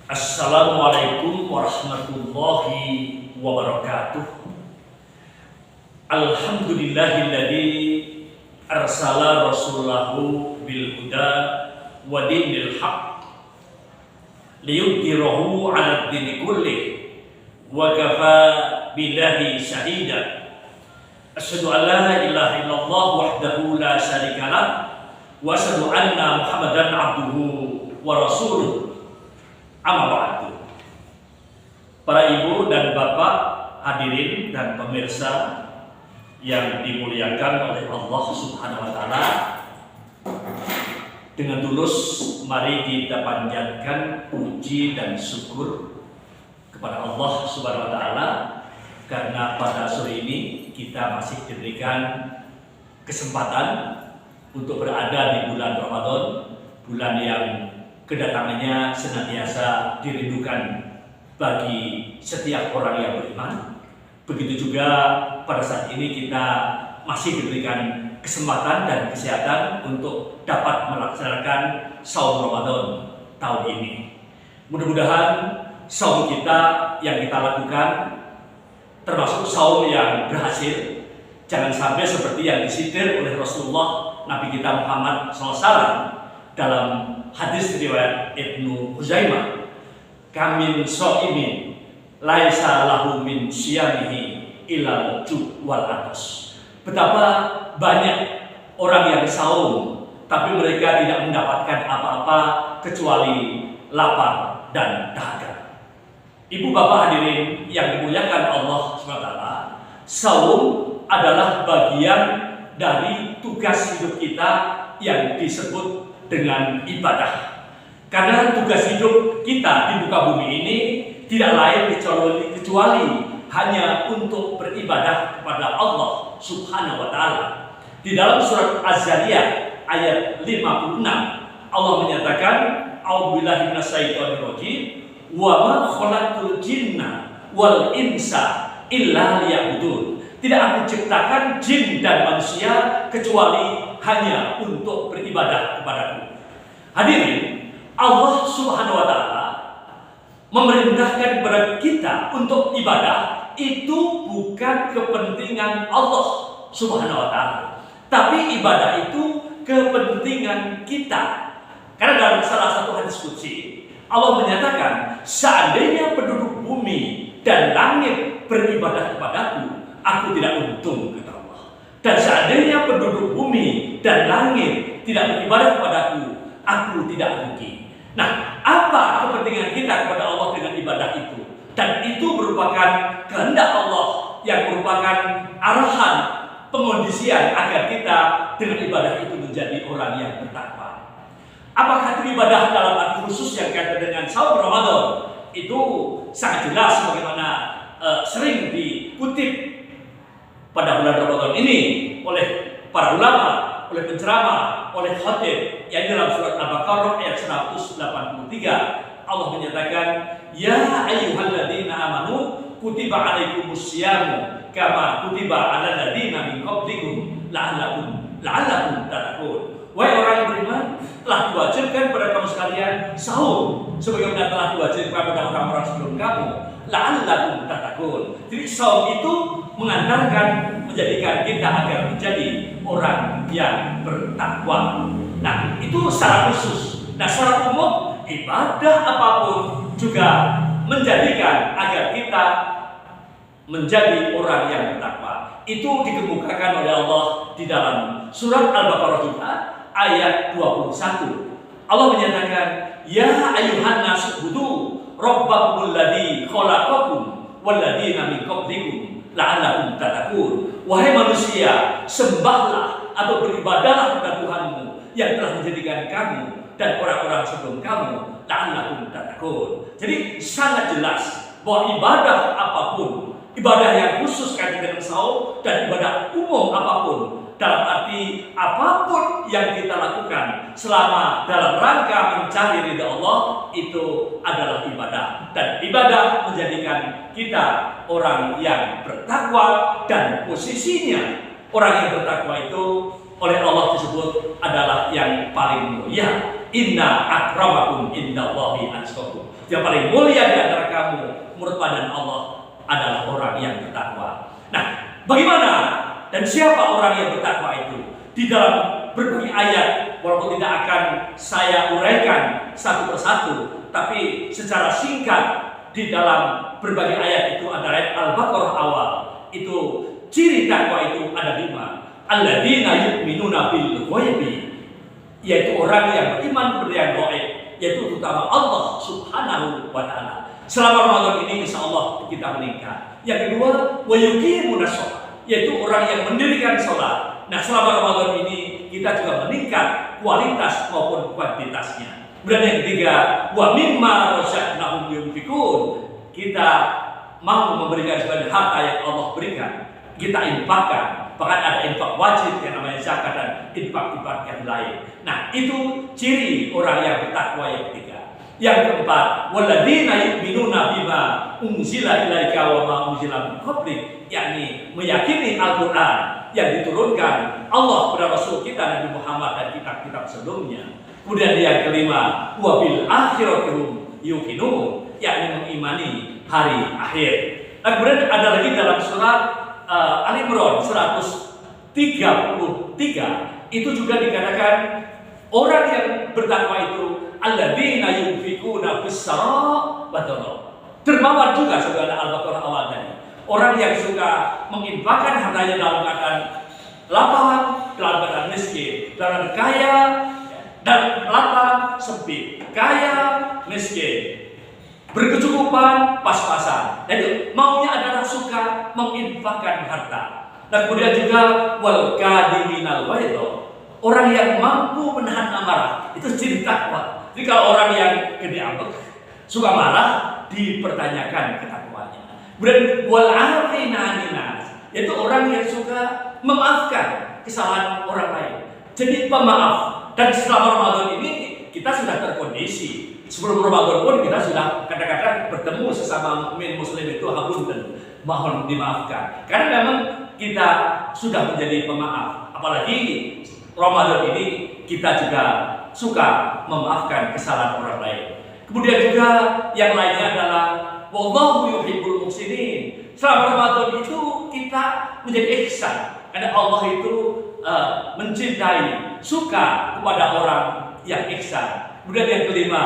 Assalamualaikum warahmatullahi wabarakatuh. Alhamdulillahilladzi arsala rasulahu bil huda wa dinil haq liyudhhirahu 'ala ad-dini kullih wa kafa billahi shahida. Asyhadu an la ilaha illallah wahdahu la syarika lah wa asyhadu anna Muhammadan abduhu wa rasuluh. Amma ba'du. Para ibu dan bapak, hadirin dan pemirsa yang dimuliakan oleh Allah Subhanahu wa taala, dengan tulus mari kita panjatkan puji dan syukur kepada Allah Subhanahu wa taala karena pada sore ini kita masih diberikan kesempatan untuk berada di bulan Ramadan, bulan yang kedatangannya senantiasa dirindukan bagi setiap orang yang beriman. Begitu juga pada saat ini kita masih diberikan kesempatan dan kesehatan untuk dapat melaksanakan saum Ramadan tahun ini. Mudah-mudahan saum kita yang kita lakukan termasuk saum yang berhasil. Jangan sampai seperti yang disitir oleh Rasulullah Nabi kita Muhammad SAW dalam hadis riwayat Ibnu Huzaimah, kamin so'imin laisa lahu min syiyamihi ilal ju' wal atas. Betapa banyak orang yang saum tapi mereka tidak mendapatkan apa-apa kecuali lapar dan dahaga. Ibu bapak hadirin yang dimuliakan Allah SWT, saum adalah bagian dari tugas hidup kita yang disebut dengan ibadah. Karena tugas hidup kita di muka bumi ini tidak lain kecuali hanya untuk beribadah kepada Allah Subhanahu wa taala. Di dalam surat Az-Zariyat ayat 56 Allah menyatakan, a'udzubillahi minasyaitonir rajim, wa ma khalaqtul jinna wal insa illa liya'budun. Tidak aku ciptakan jin dan manusia kecuali hanya untuk beribadah kepadaku. Hadirin, Allah Subhanahu wa taala memerintahkan kepada kita untuk ibadah itu bukan kepentingan Allah Subhanahu wa taala, tapi ibadah itu kepentingan kita. Karena dalam salah satu hadis qudsi Allah menyatakan, seandainya penduduk bumi dan langit beribadah kepadaku, aku tidak untung, kata Allah. Dan seandainya penduduk bumi dan langit tidak beribadah kepadaku, aku tidak rugi. Nah, apa kepentingan kita kepada Allah dengan ibadah itu? Dan itu merupakan kehendak Allah yang merupakan arahan pengondisian agar kita dengan ibadah itu menjadi orang yang bertakwa. Apakah itu ibadah dalam arti khusus yang kaitan dengan saum Ramadan? Itu sangat jelas sebagaimana sering dikutip pada bulan Ramadan ini oleh para ulama, oleh penceramah, oleh khatib, yang dalam surat Al-Baqarah ayat 183 Allah menyatakan, ya ayyuhalladzina amanu kutiba alaikumus syiyamu kama kutiba alal ladzina min qablikum la'allakum tattaqun. Wahai orang yang beriman, telah diwajibkan pada kamu sekalian saum sebagaimana telah diwajibkan pada orang-orang sebelum kamu, la'allakum tattaqun. Jadi saum itu mengantarkan, menjadikan kita agar menjadi orang yang bertakwa. Nah, itu secara khusus. Nah, secara umum, ibadah apapun juga menjadikan agar kita menjadi orang yang bertakwa. Itu dikemukakan oleh Allah di dalam surat Al-Baqarah juga ayat 21. Allah menyatakan, ya ayyuhan nasu ubudu rabbakumul ladzi khalaqakum wal ladzina min qablikum la'allakum tattaqun. Wahai manusia, sembahlah atau beribadahlah kepada Tuhanmu yang telah menjadikan kamu dan orang-orang sebelum kamu la'allakum tattaqun. Jadi sangat jelas bahwa ibadah apapun, ibadah yang khusus kaitan dengan saum dan ibadah umum apapun, dalam arti apapun yang kita lakukan selama dalam rangka mencari ridha Allah, itu adalah ibadah. Dan ibadah menjadikan kita orang yang bertakwa, dan posisinya orang yang bertakwa itu oleh Allah disebut adalah yang paling mulia. Inna akramakum indallahi atqakum. Yang paling mulia di antara kamu menurut pandangan Allah adalah orang yang bertakwa. Nah, bagaimana dan siapa orang yang bertakwa itu? Di dalam berbagai ayat, walaupun tidak akan saya uraikan satu persatu, tapi secara singkat di dalam berbagai ayat itu ada ayat Al-Baqarah awal. Itu ciri takwa itu ada 5. Alladzina yu'minuna bil ghaibi, yaitu orang yang beriman kepada yang gaib, yaitu terutama Allah Subhanahu wa taala. Selama Ramadan ini insyaallah kita meningkat. Yang kedua, wa yuqimunas shalah, yaitu orang yang mendirikan salat. Nah, selama Ramadan ini kita juga meningkat kualitas maupun kuantitasnya. Kemudian yang ketiga, wa mimma razaqnahum yunfikun, kita mau memberikan sebagian harta yang Allah berikan, kita infakkan. Bahkan ada infak wajib yang namanya zakat dan infak-infak yang lain. Nah, itu ciri orang yang bertakwa yang ketiga. Yang keempat, walladzina yu'minuna bima unzila ilaika wa ma unzila min qablik, yakni meyakini Al-Qur'an yang diturunkan Allah kepada Rasul kita Nabi Muhammad dan kitab-kitab sebelumnya. Kemudian yang kelima, wa bil akhirati hum yuqinun, yakni mengimani hari akhir. Dan kemudian ada lagi dalam surat Ali Imran 133 itu juga dikatakan orang yang bertakwa itu alladzina yunfikuna fis-sarra wa dharra. Dermawan juga saudara Al-Baqarah awal tadi. Orang yang suka menginfakkan hartanya dalam keadaan lapang, dalam keadaan miskin, dalam kaya dan lapang, sempit, kaya, miskin, berkecukupan, pas-pasan. Jadi maunya adalah suka menginfakkan harta. Dan kemudian juga wal kadiminal ghaidha, orang yang mampu menahan amarah, itu ciri takwa. Jadi kalau orang yang gede ambek, suka marah, dipertanyakan ketakwaannya. Kemudian wal afina 'anil nas, yaitu orang yang suka memaafkan kesalahan orang lain. Jadi pemaaf. Dan selama Ramadan ini kita sudah terkondisi. Sebelum Ramadan pun kita sudah kadang-kadang bertemu sesama mukmin muslim itu hapunten, mohon dimaafkan. Karena memang kita sudah menjadi pemaaf. Apalagi Ramadan ini kita juga suka memaafkan kesalahan orang lain. Kemudian juga yang lainnya adalah wallahu yuhibbul muhsinin. Selama Ramadan itu kita menjadi ihsan. Karena Allah itu mencintai, suka kepada orang yang ihsan. Kemudian yang kelima,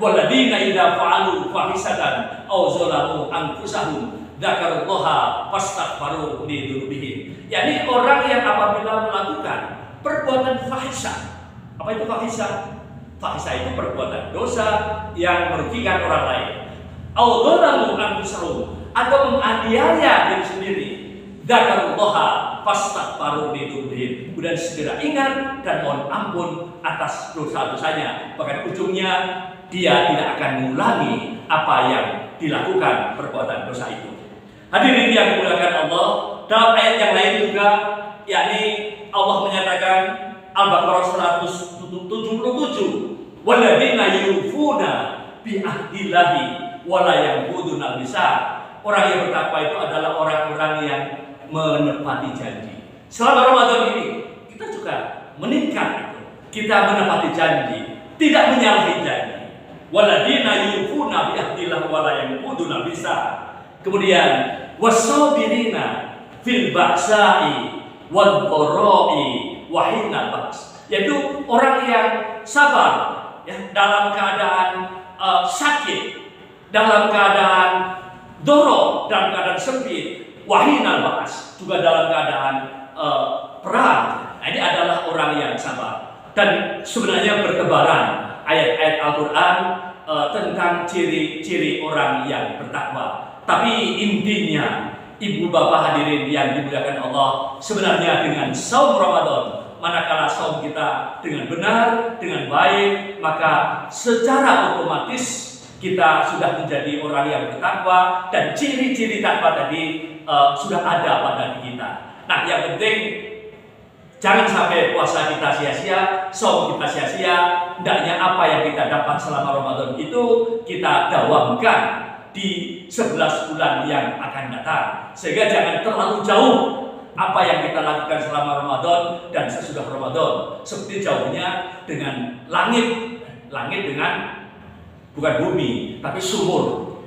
walladzina idza fa'alu fahisatan aw zalamu anfusahum dzakarullaha fastaghfaru li dzunubihim. Yani orang yang apabila melakukan perbuatan fahisah. Apa itu fahisah? Fahisah itu perbuatan dosa yang merugikan orang lain. Aw zalamu anfusahum, atau menganiaya diri sendiri. Dzakarullaha fastaghfaru li dzunubihim. Kemudian segera ingat dan mohon ampun atas dosa-dosanya. Bahkan ujungnya dia tidak akan mengulangi apa yang dilakukan perbuatan dosa itu. Hadirin yang dimuliakan Allah, dalam ayat yang lain juga, yakni Allah menyatakan Al-Baqarah 177, walladzina yufuna bi ahdillahi wa la yanquduna al-mitsaq. Orang yang bertakwa itu adalah orang-orang yang menepati janji. Selama Ramadan ini kita juga meningkat itu. Kita menepati janji, tidak menyalahi janji. Walladzina yufuna bi ahdillahi wa la yanquduna al-mitsaq. Kemudian wasabirina fil ba'sa'i wad dharra'i wa hinal ba's, yaitu orang yang sabar ya, dalam keadaan sakit, dalam keadaan doro, dalam keadaan sempit, wa hinal ba's, juga dalam keadaan perang. Nah, ini adalah orang yang sabar. Dan sebenarnya bertebaran ayat-ayat Al-Qur'an tentang ciri-ciri orang yang bertakwa. Tapi intinya, ibu bapak hadirin yang dimuliakan Allah, sebenarnya dengan saum Ramadan, manakala saum kita dengan benar, dengan baik, maka secara otomatis kita sudah menjadi orang yang bertakwa dan ciri-ciri takwa tadi sudah ada pada diri kita. Nah, yang penting jangan sampai puasa kita sia-sia, saum kita sia-sia. Hendaknya apa yang kita dapat selama Ramadan itu kita dawamkan di 11 bulan yang akan datang, sehingga jangan terlalu jauh apa yang kita lakukan selama Ramadan dan sesudah Ramadan, seperti jauhnya dengan langit langit dengan bukan bumi, tapi sumur,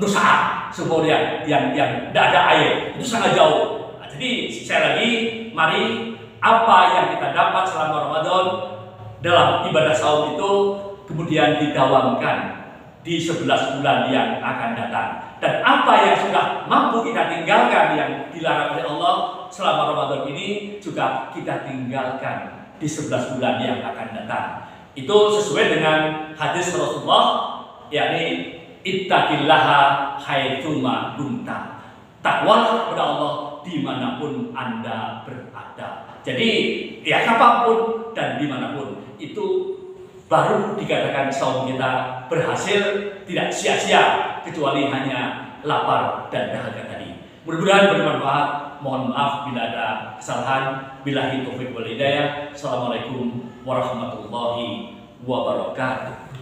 nusa, sumur yang tidak ada air, itu sangat jauh. Nah, jadi sekali lagi, mari apa yang kita dapat selama Ramadan dalam ibadah saum itu kemudian didawamkan di 11 bulan yang akan datang. Dan apa yang sudah mampu kita tinggalkan yang dilarang oleh Allah selama Ramadan ini juga kita tinggalkan di 11 bulan yang akan datang. Itu sesuai dengan hadis Rasulullah, yakni ittaqillaha haitsuma kunta. Takwalah kepada Allah dimanapun Anda berada. Jadi ya kapanpun dan dimanapun, itu baru dikatakan saum kita berhasil, tidak sia-sia kecuali hanya lapar dan dahaga tadi. Mudah-mudahan bermanfaat. Mohon maaf bila ada kesalahan. Billahi taufiq wal hidayah. Assalamualaikum warahmatullahi wabarakatuh.